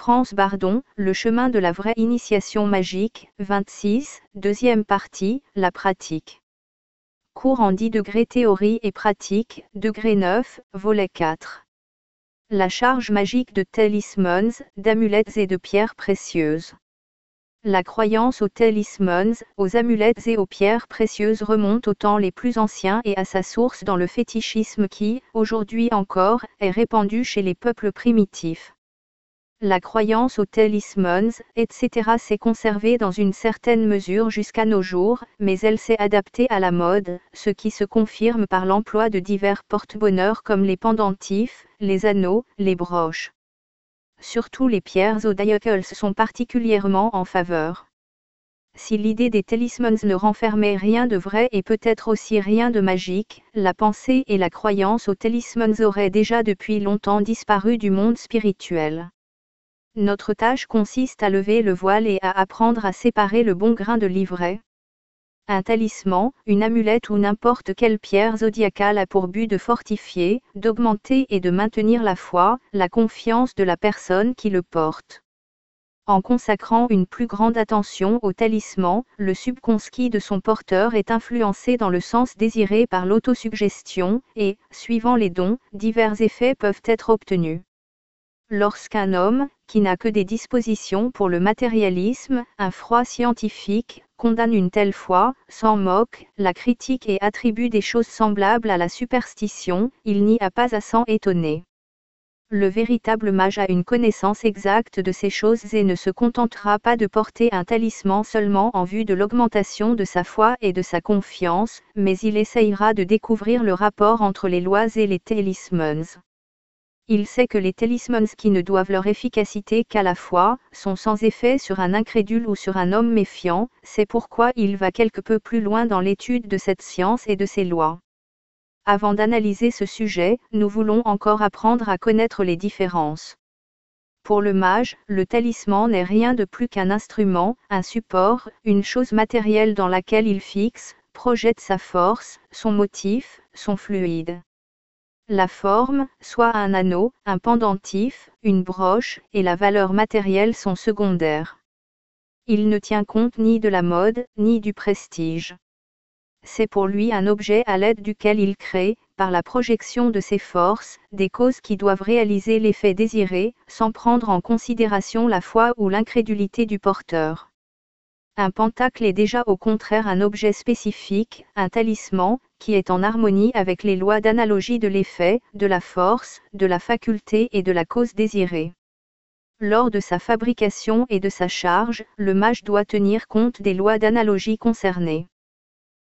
France Bardon, Le chemin de la vraie initiation magique, 26, deuxième partie, la pratique. Cours en 10 degrés théorie et pratique, degré 9, volet 4. La charge magique de talismans, d'amulettes et de pierres précieuses. La croyance aux talismans, aux amulettes et aux pierres précieuses remonte aux temps les plus anciens et à sa source dans le fétichisme qui, aujourd'hui encore, est répandu chez les peuples primitifs. La croyance aux talismans, etc. s'est conservée dans une certaine mesure jusqu'à nos jours, mais elle s'est adaptée à la mode, ce qui se confirme par l'emploi de divers porte-bonheur comme les pendentifs, les anneaux, les broches. Surtout les pierres zodiacales sont particulièrement en faveur. Si l'idée des talismans ne renfermait rien de vrai et peut-être aussi rien de magique, la pensée et la croyance aux talismans auraient déjà depuis longtemps disparu du monde spirituel. Notre tâche consiste à lever le voile et à apprendre à séparer le bon grain de l'ivraie. Un talisman, une amulette ou n'importe quelle pierre zodiacale a pour but de fortifier, d'augmenter et de maintenir la foi, la confiance de la personne qui le porte. En consacrant une plus grande attention au talisman, le subconscient de son porteur est influencé dans le sens désiré par l'autosuggestion, et, suivant les dons, divers effets peuvent être obtenus. Lorsqu'un homme, qui n'a que des dispositions pour le matérialisme, un froid scientifique, condamne une telle foi, s'en moque, la critique et attribue des choses semblables à la superstition, il n'y a pas à s'en étonner. Le véritable mage a une connaissance exacte de ces choses et ne se contentera pas de porter un talisman seulement en vue de l'augmentation de sa foi et de sa confiance, mais il essayera de découvrir le rapport entre les lois et les talismans. Il sait que les talismans qui ne doivent leur efficacité qu'à la foi, sont sans effet sur un incrédule ou sur un homme méfiant, c'est pourquoi il va quelque peu plus loin dans l'étude de cette science et de ses lois. Avant d'analyser ce sujet, nous voulons encore apprendre à connaître les différences. Pour le mage, le talisman n'est rien de plus qu'un instrument, un support, une chose matérielle dans laquelle il fixe, projette sa force, son motif, son fluide. La forme, soit un anneau, un pendentif, une broche, et la valeur matérielle sont secondaires. Il ne tient compte ni de la mode, ni du prestige. C'est pour lui un objet à l'aide duquel il crée, par la projection de ses forces, des causes qui doivent réaliser l'effet désiré, sans prendre en considération la foi ou l'incrédulité du porteur. Un pentacle est déjà au contraire un objet spécifique, un talisman, qui est en harmonie avec les lois d'analogie de l'effet, de la force, de la faculté et de la cause désirée. Lors de sa fabrication et de sa charge, le mage doit tenir compte des lois d'analogie concernées.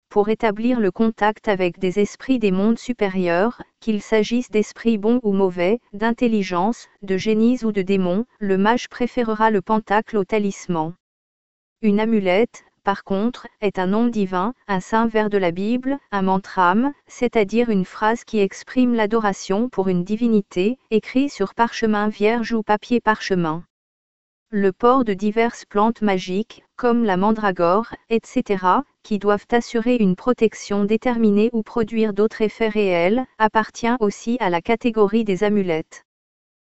Pour établir le contact avec des esprits des mondes supérieurs, qu'il s'agisse d'esprits bons ou mauvais, d'intelligence, de génies ou de démons, le mage préférera le pentacle au talisman. Une amulette, par contre, est un nom divin, un saint vers de la Bible, un mantram, c'est-à-dire une phrase qui exprime l'adoration pour une divinité, écrit sur parchemin vierge ou papier parchemin. Le port de diverses plantes magiques, comme la mandragore, etc., qui doivent assurer une protection déterminée ou produire d'autres effets réels, appartient aussi à la catégorie des amulettes.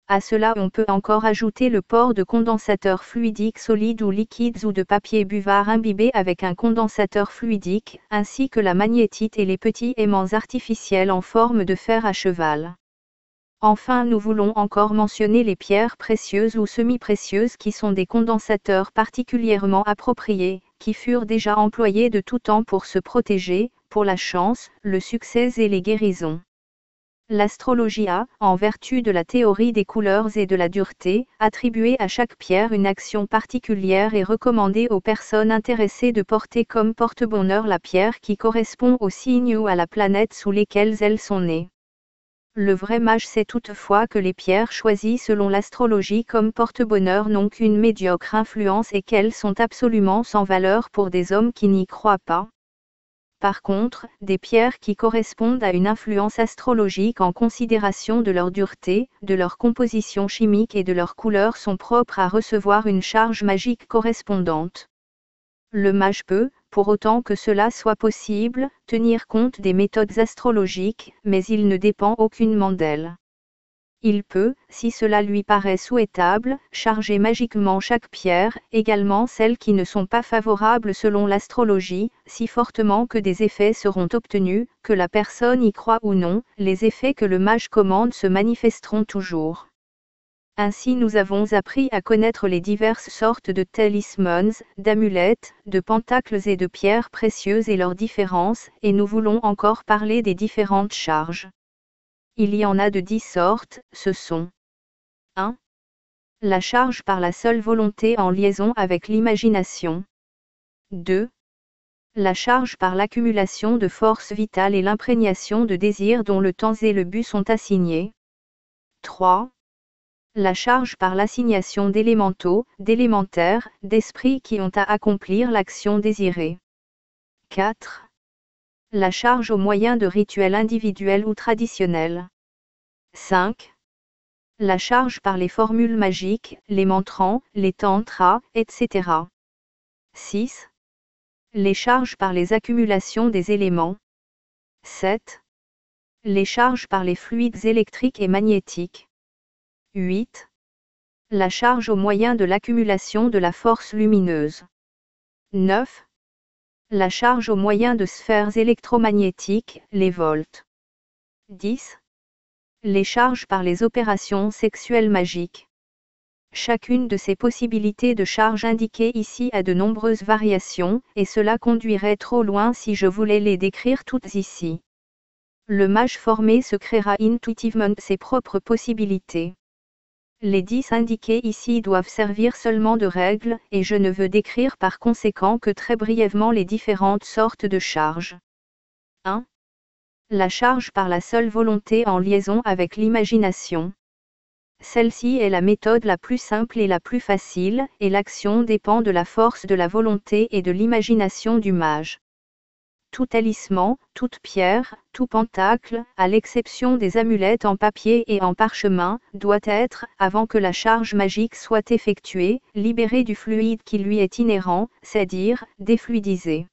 À cela on peut encore ajouter le port de condensateurs fluidiques solides ou liquides ou de papier buvard imbibé avec un condensateur fluidique, ainsi que la magnétite et les petits aimants artificiels en forme de fer à cheval. Enfin nous voulons encore mentionner les pierres précieuses ou semi-précieuses qui sont des condensateurs particulièrement appropriés, qui furent déjà employés de tout temps pour se protéger, pour la chance, le succès et les guérisons. L'astrologie a, en vertu de la théorie des couleurs et de la dureté, attribué à chaque pierre une action particulière et recommandé aux personnes intéressées de porter comme porte-bonheur la pierre qui correspond au signe ou à la planète sous lesquelles elles sont nées. Le vrai mage sait toutefois que les pierres choisies selon l'astrologie comme porte-bonheur n'ont qu'une médiocre influence et qu'elles sont absolument sans valeur pour des hommes qui n'y croient pas. Par contre, des pierres qui correspondent à une influence astrologique en considération de leur dureté, de leur composition chimique et de leur couleur sont propres à recevoir une charge magique correspondante. Le mage peut, pour autant que cela soit possible, tenir compte des méthodes astrologiques, mais il ne dépend aucunement d'elles. Il peut, si cela lui paraît souhaitable, charger magiquement chaque pierre, également celles qui ne sont pas favorables selon l'astrologie, si fortement que des effets seront obtenus, que la personne y croit ou non, les effets que le mage commande se manifesteront toujours. Ainsi nous avons appris à connaître les diverses sortes de talismans, d'amulettes, de pentacles et de pierres précieuses et leurs différences, et nous voulons encore parler des différentes charges. Il y en a de 10 sortes, ce sont 1. La charge par la seule volonté en liaison avec l'imagination. 2. La charge par l'accumulation de force vitale et l'imprégnation de désirs dont le temps et le but sont assignés. 3. La charge par l'assignation d'élémentaux, d'élémentaires, d'esprits qui ont à accomplir l'action désirée. 4. La charge au moyen de rituels individuels ou traditionnels. 5. La charge par les formules magiques, les mantrans, les tantras, etc. 6. Les charges par les accumulations des éléments. 7. Les charges par les fluides électriques et magnétiques. 8. La charge au moyen de l'accumulation de la force lumineuse. 9. La charge au moyen de sphères électromagnétiques, les volts. 10. Les charges par les opérations sexuelles magiques. Chacune de ces possibilités de charge indiquées ici a de nombreuses variations, et cela conduirait trop loin si je voulais les décrire toutes ici. Le mage formé se créera intuitivement ses propres possibilités. Les 10 indiquées ici doivent servir seulement de règles, et je ne veux décrire par conséquent que très brièvement les différentes sortes de charges. 1. La charge par la seule volonté en liaison avec l'imagination. Celle-ci est la méthode la plus simple et la plus facile, et l'action dépend de la force de la volonté et de l'imagination du mage. Tout talisman, toute pierre, tout pentacle, à l'exception des amulettes en papier et en parchemin, doit être, avant que la charge magique soit effectuée, libéré du fluide qui lui est inhérent, c'est-à-dire, défluidisé.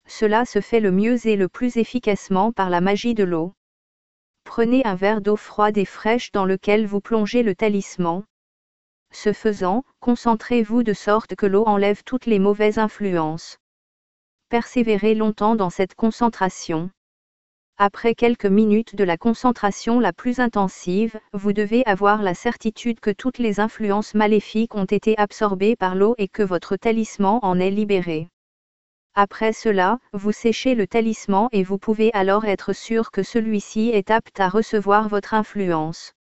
Cela se fait le mieux et le plus efficacement par la magie de l'eau. Prenez un verre d'eau froide et fraîche dans lequel vous plongez le talisman. Ce faisant, concentrez-vous de sorte que l'eau enlève toutes les mauvaises influences. Persévérez longtemps dans cette concentration. Après quelques minutes de la concentration la plus intensive, vous devez avoir la certitude que toutes les influences maléfiques ont été absorbées par l'eau et que votre talisman en est libéré. Après cela, vous séchez le talisman et vous pouvez alors être sûr que celui-ci est apte à recevoir votre influence.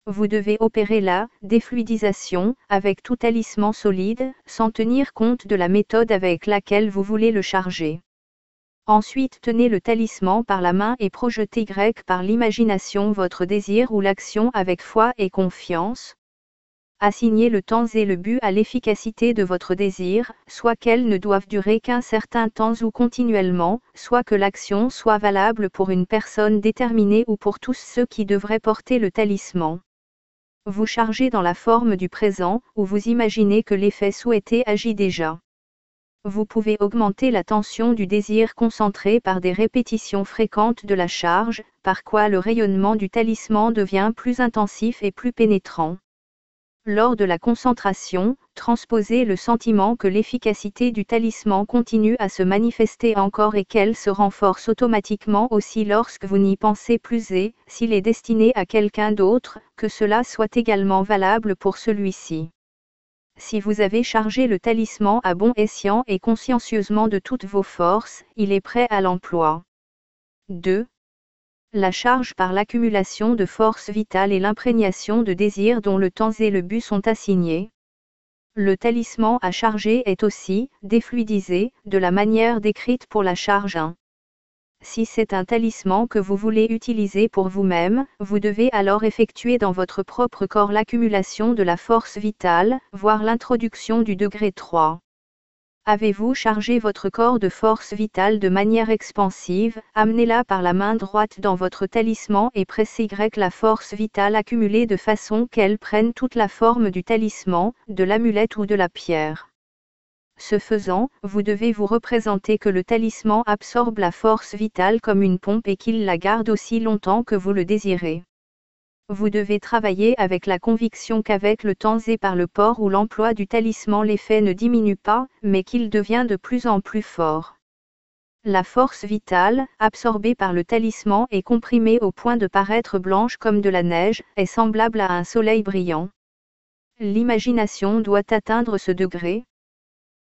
Vous devez opérer la défluidisation avec tout talisman solide, sans tenir compte de la méthode avec laquelle vous voulez le charger. Ensuite, tenez le talisman par la main et projetez par l'imagination votre désir ou l'action avec foi et confiance. Assignez le temps et le but à l'efficacité de votre désir, soit qu'elle ne doive durer qu'un certain temps ou continuellement, soit que l'action soit valable pour une personne déterminée ou pour tous ceux qui devraient porter le talisman. Vous chargez dans la forme du présent, ou vous imaginez que l'effet souhaité agit déjà. Vous pouvez augmenter la tension du désir concentré par des répétitions fréquentes de la charge, par quoi le rayonnement du talisman devient plus intensif et plus pénétrant. Lors de la concentration, transposez le sentiment que l'efficacité du talisman continue à se manifester encore et qu'elle se renforce automatiquement aussi lorsque vous n'y pensez plus et, s'il est destiné à quelqu'un d'autre, que cela soit également valable pour celui-ci. Si vous avez chargé le talisman à bon escient et consciencieusement de toutes vos forces, il est prêt à l'emploi. 2. La charge par l'accumulation de force vitale et l'imprégnation de désirs dont le temps et le but sont assignés. Le talisman à charger est aussi défluidisé, de la manière décrite pour la charge 1. Si c'est un talisman que vous voulez utiliser pour vous-même, vous devez alors effectuer dans votre propre corps l'accumulation de la force vitale, voire l'introduction du degré 3. Avez-vous chargé votre corps de force vitale de manière expansive, amenez-la par la main droite dans votre talisman et pressez la force vitale accumulée de façon qu'elle prenne toute la forme du talisman, de l'amulette ou de la pierre. Ce faisant, vous devez vous représenter que le talisman absorbe la force vitale comme une pompe et qu'il la garde aussi longtemps que vous le désirez. Vous devez travailler avec la conviction qu'avec le temps et par le port ou l'emploi du talisman l'effet ne diminue pas, mais qu'il devient de plus en plus fort. La force vitale, absorbée par le talisman et comprimée au point de paraître blanche comme de la neige, est semblable à un soleil brillant. L'imagination doit atteindre ce degré.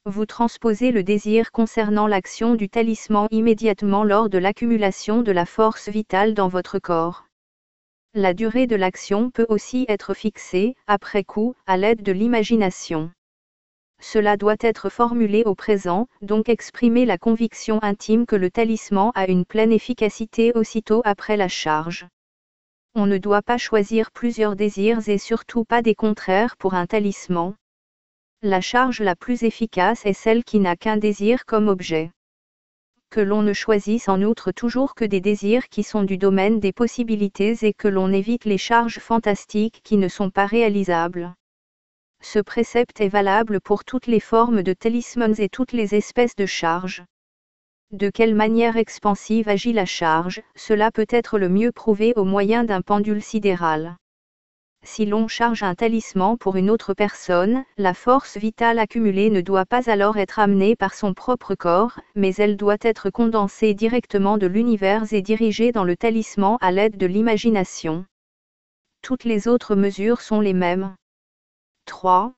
Vous transposez le désir concernant l'action du talisman immédiatement lors de l'accumulation de la force vitale dans votre corps. La durée de l'action peut aussi être fixée, après coup, à l'aide de l'imagination. Cela doit être formulé au présent, donc exprimer la conviction intime que le talisman a une pleine efficacité aussitôt après la charge. On ne doit pas choisir plusieurs désirs et surtout pas des contraires pour un talisman. La charge la plus efficace est celle qui n'a qu'un désir comme objet. Que l'on ne choisisse en outre toujours que des désirs qui sont du domaine des possibilités et que l'on évite les charges fantastiques qui ne sont pas réalisables. Ce précepte est valable pour toutes les formes de talismans et toutes les espèces de charges. De quelle manière expansive agit la charge, cela peut être le mieux prouvé au moyen d'un pendule sidéral. Si l'on charge un talisman pour une autre personne, la force vitale accumulée ne doit pas alors être amenée par son propre corps, mais elle doit être condensée directement de l'univers et dirigée dans le talisman à l'aide de l'imagination. Toutes les autres mesures sont les mêmes. 3.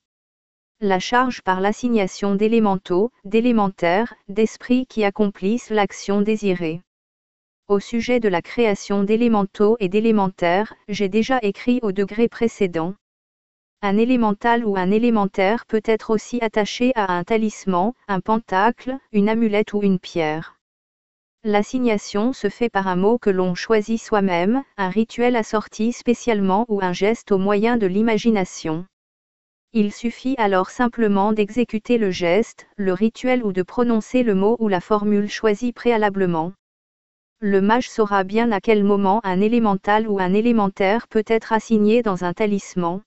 La charge par l'assignation d'élémentaux, d'élémentaires, d'esprits qui accomplissent l'action désirée. Au sujet de la création d'élémentaux et d'élémentaires, j'ai déjà écrit au degré précédent. Un élémental ou un élémentaire peut être aussi attaché à un talisman, un pentacle, une amulette ou une pierre. L'assignation se fait par un mot que l'on choisit soi-même, un rituel assorti spécialement ou un geste au moyen de l'imagination. Il suffit alors simplement d'exécuter le geste, le rituel ou de prononcer le mot ou la formule choisie préalablement. Le mage saura bien à quel moment un élémental ou un élémentaire peut être assigné dans un talisman.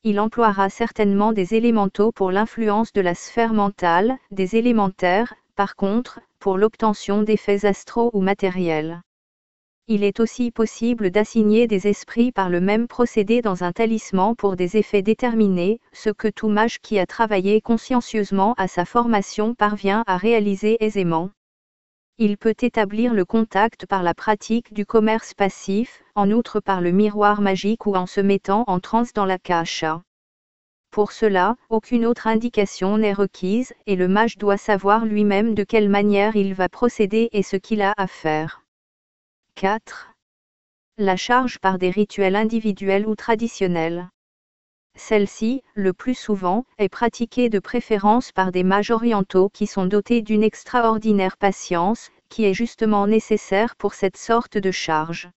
Il emploiera certainement des élémentaux pour l'influence de la sphère mentale, des élémentaires, par contre, pour l'obtention d'effets astraux ou matériels. Il est aussi possible d'assigner des esprits par le même procédé dans un talisman pour des effets déterminés, ce que tout mage qui a travaillé consciencieusement à sa formation parvient à réaliser aisément. Il peut établir le contact par la pratique du commerce passif, en outre par le miroir magique ou en se mettant en transe dans l'akasha. Pour cela, aucune autre indication n'est requise, et le mage doit savoir lui-même de quelle manière il va procéder et ce qu'il a à faire. 4. La charge par des rituels individuels ou traditionnels. Celle-ci, le plus souvent, est pratiquée de préférence par des mages orientaux qui sont dotés d'une extraordinaire patience, qui est justement nécessaire pour cette sorte de charge.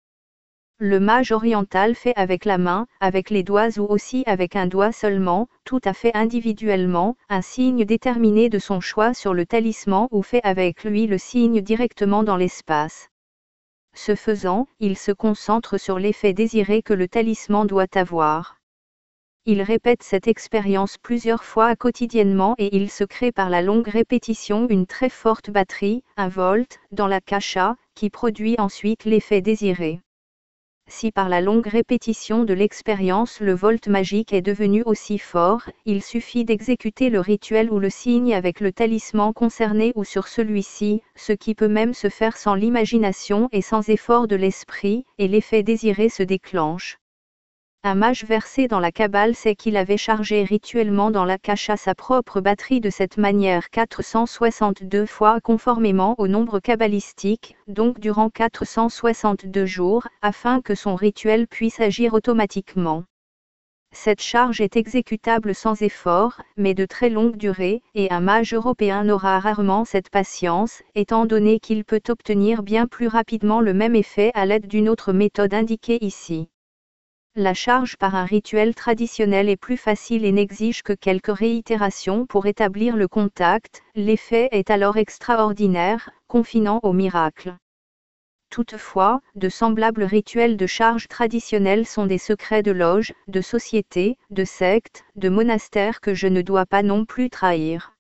Le mage oriental fait avec la main, avec les doigts ou aussi avec un doigt seulement, tout à fait individuellement, un signe déterminé de son choix sur le talisman ou fait avec lui le signe directement dans l'espace. Ce faisant, il se concentre sur l'effet désiré que le talisman doit avoir. Il répète cette expérience plusieurs fois quotidiennement et il se crée par la longue répétition une très forte batterie, un volt, dans l'akasha, qui produit ensuite l'effet désiré. Si par la longue répétition de l'expérience le volt magique est devenu aussi fort, il suffit d'exécuter le rituel ou le signe avec le talisman concerné ou sur celui-ci, ce qui peut même se faire sans l'imagination et sans effort de l'esprit, et l'effet désiré se déclenche. Un mage versé dans la Kabbale sait qu'il avait chargé rituellement dans l'akasha sa propre batterie de cette manière 462 fois conformément au nombre kabbalistique, donc durant 462 jours, afin que son rituel puisse agir automatiquement. Cette charge est exécutable sans effort, mais de très longue durée, et un mage européen n'aura rarement cette patience, étant donné qu'il peut obtenir bien plus rapidement le même effet à l'aide d'une autre méthode indiquée ici. La charge par un rituel traditionnel est plus facile et n'exige que quelques réitérations pour établir le contact, l'effet est alors extraordinaire, confinant au miracle. Toutefois, de semblables rituels de charge traditionnels sont des secrets de loge, de société, de secte, de monastère que je ne dois pas non plus trahir.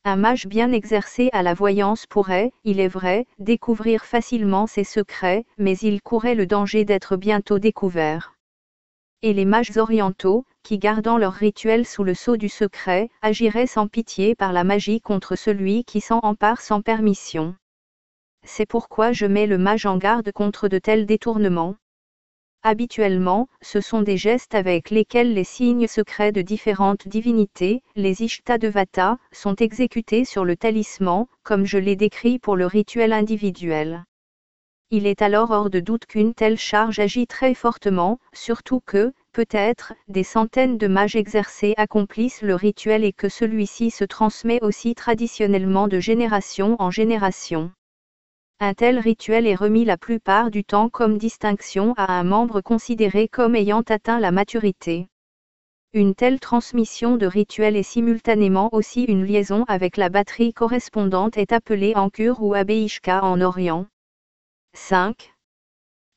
Un mage bien exercé à la voyance pourrait, il est vrai, découvrir facilement ces secrets, mais il courait le danger d'être bientôt découvert. Et les mages orientaux, qui gardant leur rituel sous le sceau du secret, agiraient sans pitié par la magie contre celui qui s'en empare sans permission. C'est pourquoi je mets le mage en garde contre de tels détournements. Habituellement, ce sont des gestes avec lesquels les signes secrets de différentes divinités, les Ishtadevata, sont exécutés sur le talisman, comme je l'ai décrit pour le rituel individuel. Il est alors hors de doute qu'une telle charge agit très fortement, surtout que, peut-être, des centaines de mages exercés accomplissent le rituel et que celui-ci se transmet aussi traditionnellement de génération en génération. Un tel rituel est remis la plupart du temps comme distinction à un membre considéré comme ayant atteint la maturité. Une telle transmission de rituel et simultanément aussi une liaison avec la batterie correspondante est appelée Ankur ou Abeyishka en Orient. 5.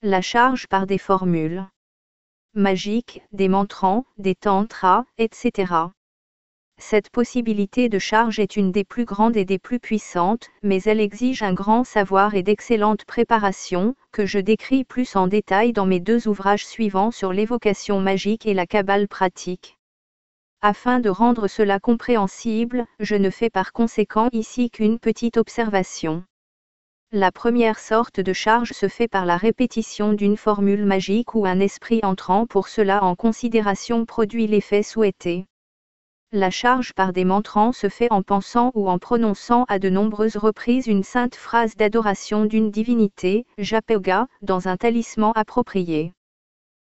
La charge par des formules magiques, des mantrans, des tantras, etc. Cette possibilité de charge est une des plus grandes et des plus puissantes, mais elle exige un grand savoir et d'excellente préparation, que je décris plus en détail dans mes 2 ouvrages suivants sur l'évocation magique et la kabbale pratique. Afin de rendre cela compréhensible, je ne fais par conséquent ici qu'une petite observation. La première sorte de charge se fait par la répétition d'une formule magique où un esprit entrant pour cela en considération produit l'effet souhaité. La charge par des mantrans se fait en pensant ou en prononçant à de nombreuses reprises une sainte phrase d'adoration d'une divinité, Japyoga, dans un talisman approprié.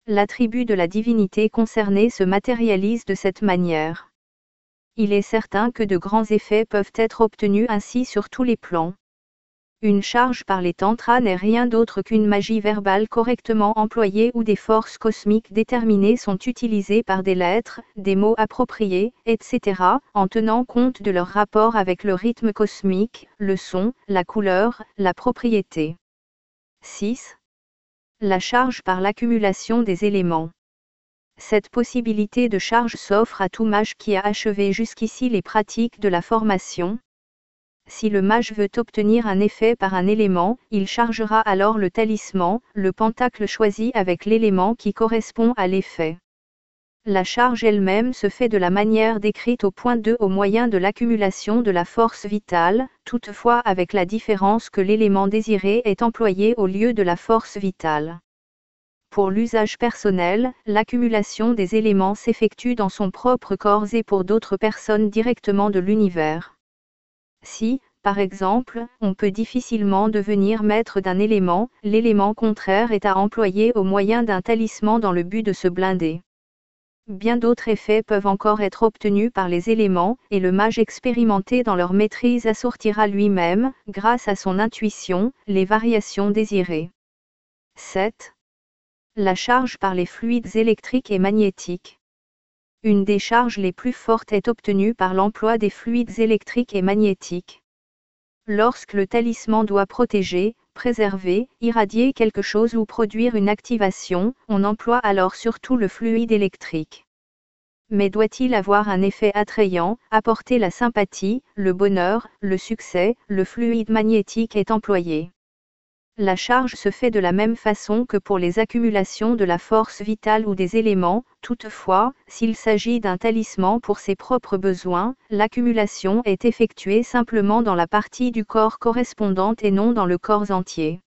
L'attribut de la divinité concernée se matérialise de cette manière. Il est certain que de grands effets peuvent être obtenus ainsi sur tous les plans. Une charge par les tantras n'est rien d'autre qu'une magie verbale correctement employée où des forces cosmiques déterminées sont utilisées par des lettres, des mots appropriés, etc., en tenant compte de leur rapport avec le rythme cosmique, le son, la couleur, la propriété. 6. La charge par l'accumulation des éléments. Cette possibilité de charge s'offre à tout mage qui a achevé jusqu'ici les pratiques de la formation. Si le mage veut obtenir un effet par un élément, il chargera alors le talisman, le pentacle choisi avec l'élément qui correspond à l'effet. La charge elle-même se fait de la manière décrite au point 2 au moyen de l'accumulation de la force vitale, toutefois avec la différence que l'élément désiré est employé au lieu de la force vitale. Pour l'usage personnel, l'accumulation des éléments s'effectue dans son propre corps et pour d'autres personnes directement de l'univers. Si, par exemple, on peut difficilement devenir maître d'un élément, l'élément contraire est à employer au moyen d'un talisman dans le but de se blinder. Bien d'autres effets peuvent encore être obtenus par les éléments, et le mage expérimenté dans leur maîtrise assortira lui-même, grâce à son intuition, les variations désirées. 7. La charge par les fluides électriques et magnétiques. Une des charges les plus fortes est obtenue par l'emploi des fluides électriques et magnétiques. Lorsque le talisman doit protéger, préserver, irradier quelque chose ou produire une activation, on emploie alors surtout le fluide électrique. Mais doit-il avoir un effet attrayant, apporter la sympathie, le bonheur, le succès, le fluide magnétique est employé. La charge se fait de la même façon que pour les accumulations de la force vitale ou des éléments, toutefois, s'il s'agit d'un talisman pour ses propres besoins, l'accumulation est effectuée simplement dans la partie du corps correspondante et non dans le corps entier.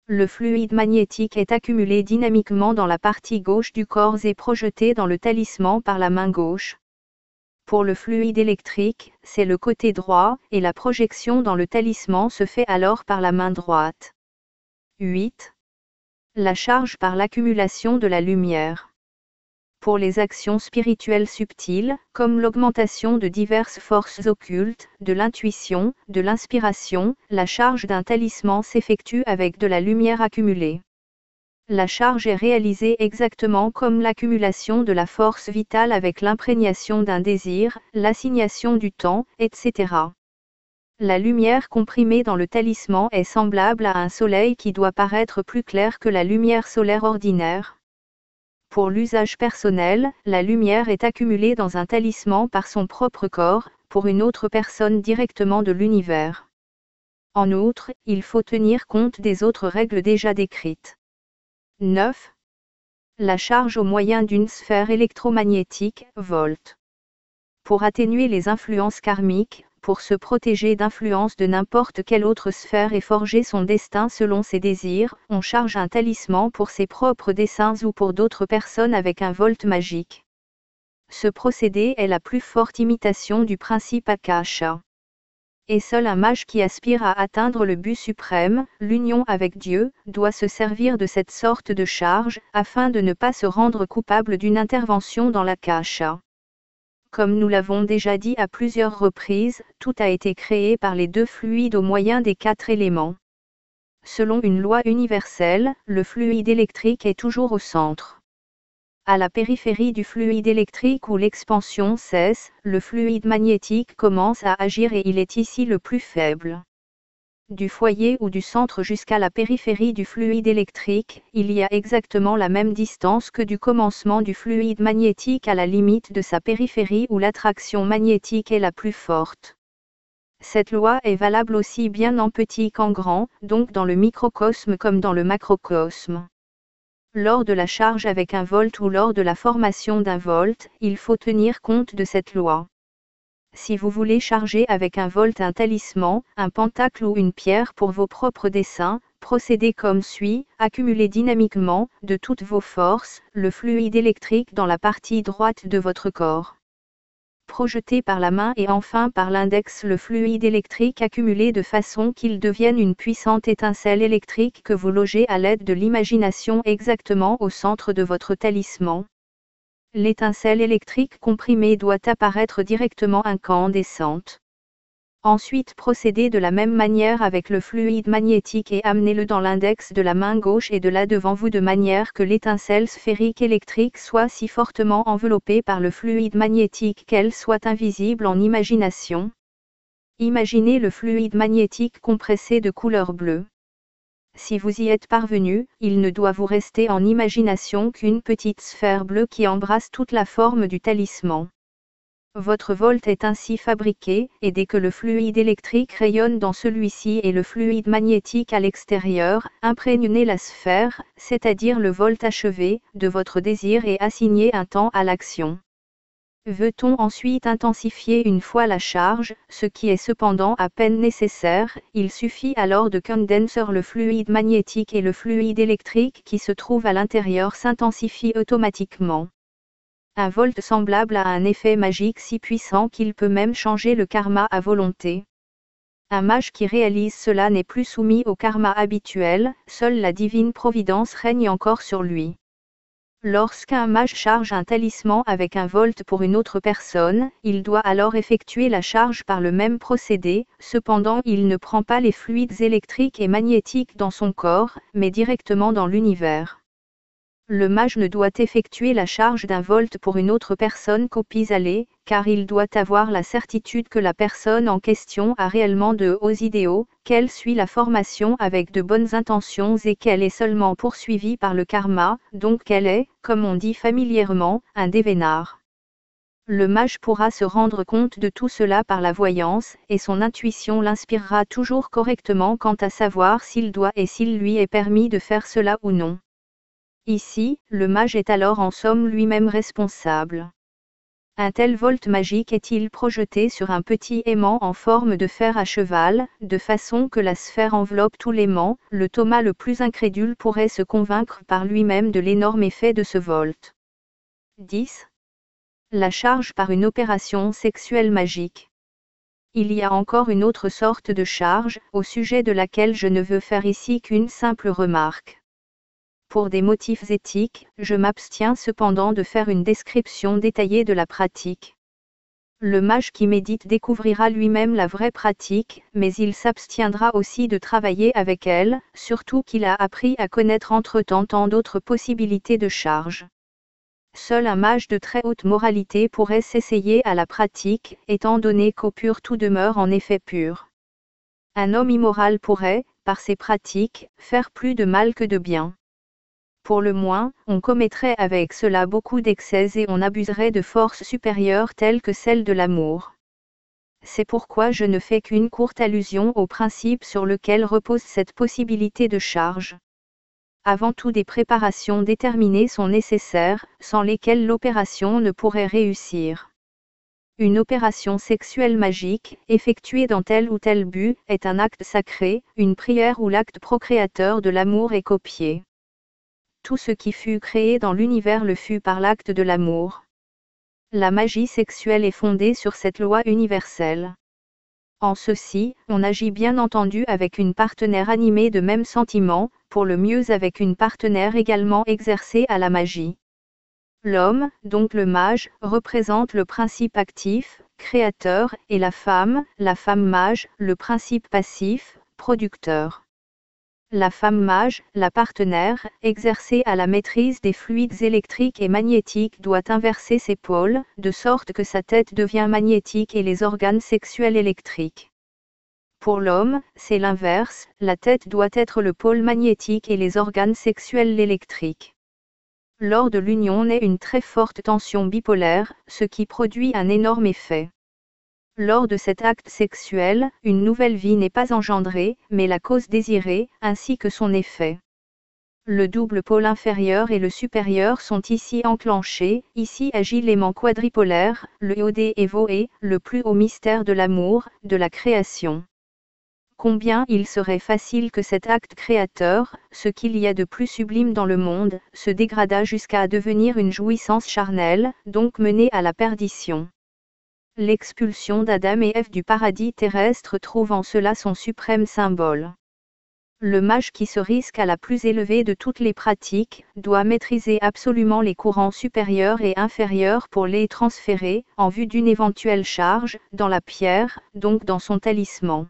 Le fluide magnétique est accumulé dynamiquement dans la partie gauche du corps et projeté dans le talisman par la main gauche. Pour le fluide électrique, c'est le côté droit, et la projection dans le talisman se fait alors par la main droite. 8. La charge par l'accumulation de la lumière. Pour les actions spirituelles subtiles, comme l'augmentation de diverses forces occultes, de l'intuition, de l'inspiration, la charge d'un talisman s'effectue avec de la lumière accumulée. La charge est réalisée exactement comme l'accumulation de la force vitale avec l'imprégnation d'un désir, l'assignation du temps, etc. La lumière comprimée dans le talisman est semblable à un soleil qui doit paraître plus clair que la lumière solaire ordinaire. Pour l'usage personnel, la lumière est accumulée dans un talisman par son propre corps, pour une autre personne directement de l'univers. En outre, il faut tenir compte des autres règles déjà décrites. 9. La charge au moyen d'une sphère électromagnétique, volt. Pour atténuer les influences karmiques, pour se protéger d'influences de n'importe quelle autre sphère et forger son destin selon ses désirs, on charge un talisman pour ses propres desseins ou pour d'autres personnes avec un volt magique. Ce procédé est la plus forte imitation du principe Akasha. Et seul un mage qui aspire à atteindre le but suprême, l'union avec Dieu, doit se servir de cette sorte de charge, afin de ne pas se rendre coupable d'une intervention dans l'Akasha. Comme nous l'avons déjà dit à plusieurs reprises, tout a été créé par les deux fluides au moyen des 4 éléments. Selon une loi universelle, le fluide électrique est toujours au centre. À la périphérie du fluide électrique où l'expansion cesse, le fluide magnétique commence à agir et il est ici le plus faible. Du foyer ou du centre jusqu'à la périphérie du fluide électrique, il y a exactement la même distance que du commencement du fluide magnétique à la limite de sa périphérie où l'attraction magnétique est la plus forte. Cette loi est valable aussi bien en petit qu'en grand, donc dans le microcosme comme dans le macrocosme. Lors de la charge avec un volt ou lors de la formation d'un volt, il faut tenir compte de cette loi. Si vous voulez charger avec un volt un talisman, un pentacle ou une pierre pour vos propres desseins, procédez comme suit, accumulez dynamiquement, de toutes vos forces, le fluide électrique dans la partie droite de votre corps. Projetez par la main et enfin par l'index le fluide électrique accumulé de façon qu'il devienne une puissante étincelle électrique que vous logez à l'aide de l'imagination exactement au centre de votre talisman. L'étincelle électrique comprimée doit apparaître directement incandescente. Ensuite procédez de la même manière avec le fluide magnétique et amenez-le dans l'index de la main gauche et de là devant vous de manière que l'étincelle sphérique électrique soit si fortement enveloppée par le fluide magnétique qu'elle soit invisible en imagination. Imaginez le fluide magnétique compressé de couleur bleue. Si vous y êtes parvenu, il ne doit vous rester en imagination qu'une petite sphère bleue qui embrasse toute la forme du talisman. Votre volt est ainsi fabriqué, et dès que le fluide électrique rayonne dans celui-ci et le fluide magnétique à l'extérieur, imprégnez la sphère, c'est-à-dire le volt achevé, de votre désir et assignez un temps à l'action. Veut-on ensuite intensifier une fois la charge, ce qui est cependant à peine nécessaire, il suffit alors de condenser le fluide magnétique et le fluide électrique qui se trouve à l'intérieur s'intensifie automatiquement. Un volt semblable a un effet magique si puissant qu'il peut même changer le karma à volonté. Un mage qui réalise cela n'est plus soumis au karma habituel, seule la divine providence règne encore sur lui. Lorsqu'un mage charge un talisman avec un volt pour une autre personne, il doit alors effectuer la charge par le même procédé, cependant il ne prend pas les fluides électriques et magnétiques dans son corps, mais directement dans l'univers. Le mage ne doit effectuer la charge d'un volt pour une autre personne qu'au pis-aller, car il doit avoir la certitude que la personne en question a réellement de hauts idéaux, qu'elle suit la formation avec de bonnes intentions et qu'elle est seulement poursuivie par le karma, donc qu'elle est, comme on dit familièrement, un dévénard. Le mage pourra se rendre compte de tout cela par la voyance, et son intuition l'inspirera toujours correctement quant à savoir s'il doit et s'il lui est permis de faire cela ou non. Ici, le mage est alors en somme lui-même responsable. Un tel volt magique est-il projeté sur un petit aimant en forme de fer à cheval, de façon que la sphère enveloppe tout l'aimant, le Thomas le plus incrédule pourrait se convaincre par lui-même de l'énorme effet de ce volt. 10. La charge par une opération sexuelle magique. Il y a encore une autre sorte de charge, au sujet de laquelle je ne veux faire ici qu'une simple remarque. Pour des motifs éthiques, je m'abstiens cependant de faire une description détaillée de la pratique. Le mage qui médite découvrira lui-même la vraie pratique, mais il s'abstiendra aussi de travailler avec elle, surtout qu'il a appris à connaître entre-temps tant d'autres possibilités de charge. Seul un mage de très haute moralité pourrait s'essayer à la pratique, étant donné qu'au pur tout demeure en effet pur. Un homme immoral pourrait, par ses pratiques, faire plus de mal que de bien. Pour le moins, on commettrait avec cela beaucoup d'excès et on abuserait de forces supérieures telles que celles de l'amour. C'est pourquoi je ne fais qu'une courte allusion au principe sur lequel repose cette possibilité de charge. Avant tout, des préparations déterminées sont nécessaires, sans lesquelles l'opération ne pourrait réussir. Une opération sexuelle magique, effectuée dans tel ou tel but, est un acte sacré, une prière où l'acte procréateur de l'amour est copié. Tout ce qui fut créé dans l'univers le fut par l'acte de l'amour. La magie sexuelle est fondée sur cette loi universelle. En ceci, on agit bien entendu avec une partenaire animée de mêmes sentiments, pour le mieux avec une partenaire également exercée à la magie. L'homme, donc le mage, représente le principe actif, créateur, et la femme mage, le principe passif, producteur. La femme mage, la partenaire, exercée à la maîtrise des fluides électriques et magnétiques doit inverser ses pôles, de sorte que sa tête devient magnétique et les organes sexuels électriques. Pour l'homme, c'est l'inverse, la tête doit être le pôle magnétique et les organes sexuels l'électrique. Lors de l'union naît une très forte tension bipolaire, ce qui produit un énorme effet. Lors de cet acte sexuel, une nouvelle vie n'est pas engendrée, mais la cause désirée, ainsi que son effet. Le double pôle inférieur et le supérieur sont ici enclenchés, ici agit l'aimant quadripolaire, le Yodé et Voé, le plus haut mystère de l'amour, de la création. Combien il serait facile que cet acte créateur, ce qu'il y a de plus sublime dans le monde, se dégradât jusqu'à devenir une jouissance charnelle, donc menée à la perdition. L'expulsion d'Adam et Ève du paradis terrestre trouve en cela son suprême symbole. Le mage qui se risque à la plus élevée de toutes les pratiques, doit maîtriser absolument les courants supérieurs et inférieurs pour les transférer, en vue d'une éventuelle charge, dans la pierre, donc dans son talisman.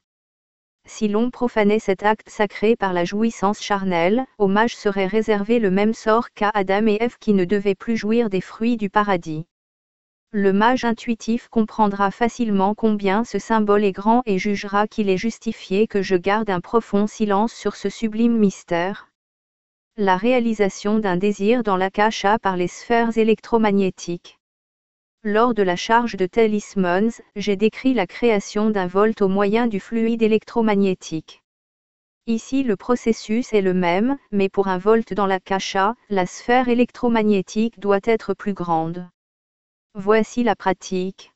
Si l'on profanait cet acte sacré par la jouissance charnelle, au mage serait réservé le même sort qu'à Adam et Ève qui ne devaient plus jouir des fruits du paradis. Le mage intuitif comprendra facilement combien ce symbole est grand et jugera qu'il est justifié que je garde un profond silence sur ce sublime mystère. La réalisation d'un désir dans l'akasha par les sphères électromagnétiques. Lors de la charge de Talismans, j'ai décrit la création d'un volt au moyen du fluide électromagnétique. Ici le processus est le même, mais pour un volt dans l'akasha, la sphère électromagnétique doit être plus grande. Voici la pratique.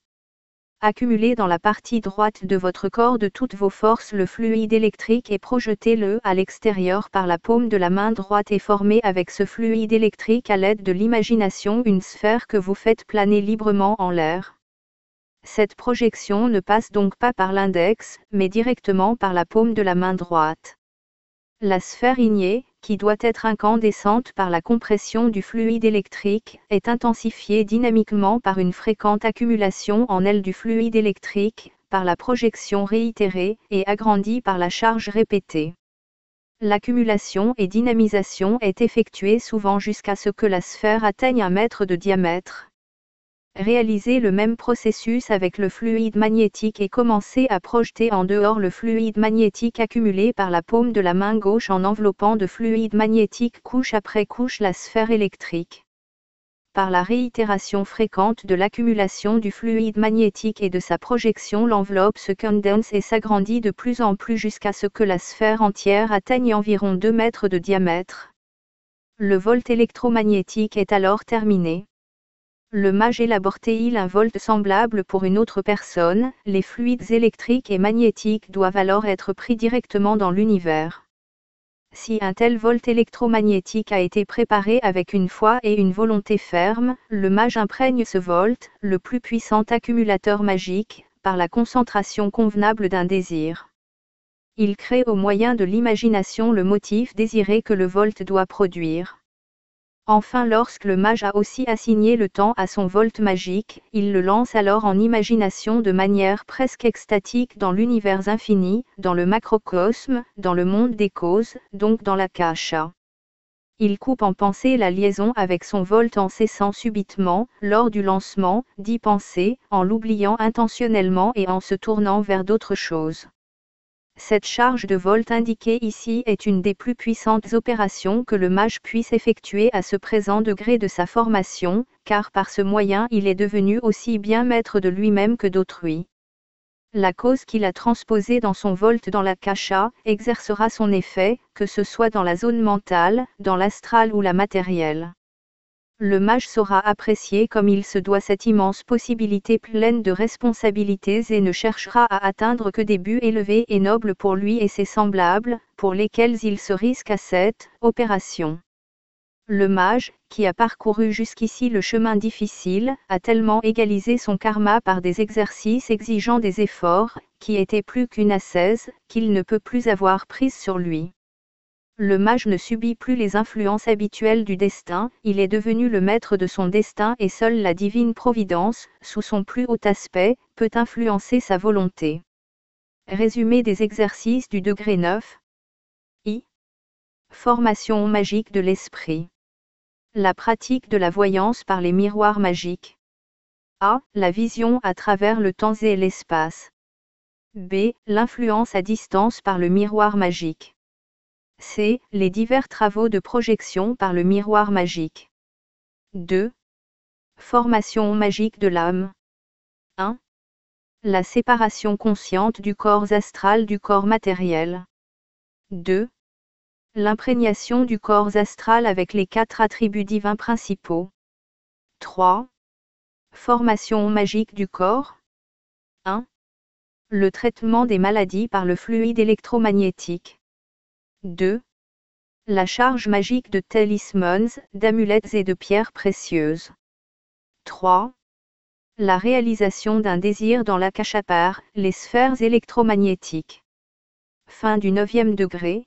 Accumulez dans la partie droite de votre corps de toutes vos forces le fluide électrique et projetez-le à l'extérieur par la paume de la main droite et formez avec ce fluide électrique à l'aide de l'imagination une sphère que vous faites planer librement en l'air. Cette projection ne passe donc pas par l'index, mais directement par la paume de la main droite. La sphère ignée, qui doit être incandescente par la compression du fluide électrique, est intensifiée dynamiquement par une fréquente accumulation en elle du fluide électrique, par la projection réitérée, et agrandie par la charge répétée. L'accumulation et dynamisation est effectuée souvent jusqu'à ce que la sphère atteigne 1 mètre de diamètre. Réalisez le même processus avec le fluide magnétique et commencez à projeter en dehors le fluide magnétique accumulé par la paume de la main gauche en enveloppant de fluide magnétique couche après couche la sphère électrique. Par la réitération fréquente de l'accumulation du fluide magnétique et de sa projection, l'enveloppe se condense et s'agrandit de plus en plus jusqu'à ce que la sphère entière atteigne environ 2 mètres de diamètre. Le volt électromagnétique est alors terminé. Le mage élabore-t-il un volt semblable pour une autre personne, les fluides électriques et magnétiques doivent alors être pris directement dans l'univers. Si un tel volt électromagnétique a été préparé avec une foi et une volonté ferme, le mage imprègne ce volt, le plus puissant accumulateur magique, par la concentration convenable d'un désir. Il crée au moyen de l'imagination le motif désiré que le volt doit produire. Enfin, lorsque le mage a aussi assigné le temps à son volt magique, il le lance alors en imagination de manière presque extatique dans l'univers infini, dans le macrocosme, dans le monde des causes, donc dans l'akasha. Il coupe en pensée la liaison avec son volt en cessant subitement, lors du lancement, d'y penser, en l'oubliant intentionnellement et en se tournant vers d'autres choses. Cette charge de volt indiquée ici est une des plus puissantes opérations que le mage puisse effectuer à ce présent degré de sa formation, car par ce moyen il est devenu aussi bien maître de lui-même que d'autrui. La cause qui l'a transposé dans son volt dans l'akasha exercera son effet, que ce soit dans la zone mentale, dans l'astral ou la matérielle. Le mage saura apprécier comme il se doit cette immense possibilité pleine de responsabilités et ne cherchera à atteindre que des buts élevés et nobles pour lui et ses semblables, pour lesquels il se risque à cette opération. Le mage, qui a parcouru jusqu'ici le chemin difficile, a tellement égalisé son karma par des exercices exigeant des efforts, qui étaient plus qu'une ascèse, qu'il ne peut plus avoir prise sur lui. Le mage ne subit plus les influences habituelles du destin, il est devenu le maître de son destin et seule la divine providence, sous son plus haut aspect, peut influencer sa volonté. Résumé des exercices du degré 9. I. Formation magique de l'esprit. La pratique de la voyance par les miroirs magiques. A. La vision à travers le temps et l'espace. B. L'influence à distance par le miroir magique. C. Les divers travaux de projection par le miroir magique. 2. Formation magique de l'âme. 1. La séparation consciente du corps astral du corps matériel. 2. L'imprégnation du corps astral avec les 4 attributs divins principaux. 3. Formation magique du corps. 1. Le traitement des maladies par le fluide électromagnétique. 2. La charge magique de talismans, d'amulettes et de pierres précieuses. 3. La réalisation d'un désir dans l'akasha par les sphères électromagnétiques. Fin du 9e degré.